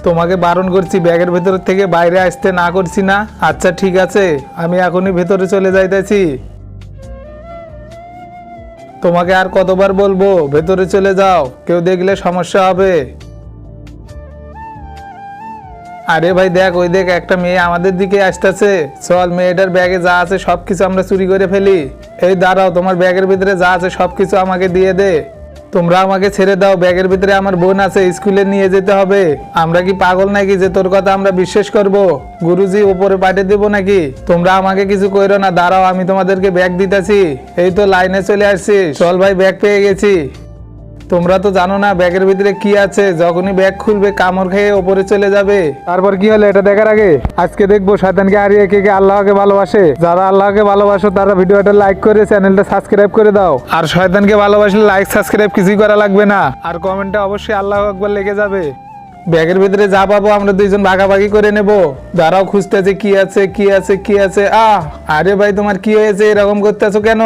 তোমাকে বারণ করছি ব্যাগের ভেতর থেকে বাইরে আসতে, না করছি না? আচ্ছা ঠিক আছে, আমি এখনই ভেতরে চলে যাইতেছি। তোমাকে আর কতবার বলবো ভেতরে চলে যাও, কেউ দেখলে সমস্যা হবে। আরে ভাই দেখ, ওই দেখ একটা মেয়ে আমাদের দিকে আসতেছে। চল, মেয়েটার ব্যাগে যা আছে সবকিছু আমরা চুরি করে ফেলি। এই দাঁড়াও, তোমার ব্যাগের ভিতরে যা আছে সবকিছু আমাকে দিয়ে দে। তোমরা আমাকে ছেড়ে দাও, ব্যাগের ভিতরে আমার বোন আছে, স্কুলে নিয়ে যেতে হবে। আমরা কি পাগল নাকি যে তোর কথা আমরা বিশ্বাস করব? গুরুজি উপরে পাঠিয়ে দেবো নাকি? তোমরা আমাকে কিছু কইরো না, দাঁড়াও আমি তোমাদেরকে ব্যাগ দিতেছি। এই তো লাইনে চলে আসছি, চল ভাই ব্যাগ পেয়ে গেছি। তোমরা তো জানো না ব্যাগের ভিতরে কি আছে, যখনই ব্যাগ খুলবে কামড় খেয়ে ওপরে চলে যাবে। তারপর কি হলো এটা দেখার আগে আজকে দেখবো শয়তানকে হারিয়ে কে কে আল্লাহকে ভালোবাসে। যারা আল্লাহকে ভালোবাসো তারা ভিডিওটা লাইক করে চ্যানেলটা সাবস্ক্রাইব করে দাও। আর শয়তানকে ভালোবাসলে লাইক সাবস্ক্রাইব কিছুই করা লাগবে না, আর কমেন্টে অবশ্যই আল্লাহু আকবার লেগে যাবে। ব্যাগের ভিতরে যা পাবো আমরা দুইজন ভাগাভাগি করে নেব। দাঁড়াও, খুঁজতেছে কি আছে কি আছে কি আছে। আরে ভাই তোমার কি হয়েছে, এরকম করতেছো কেন?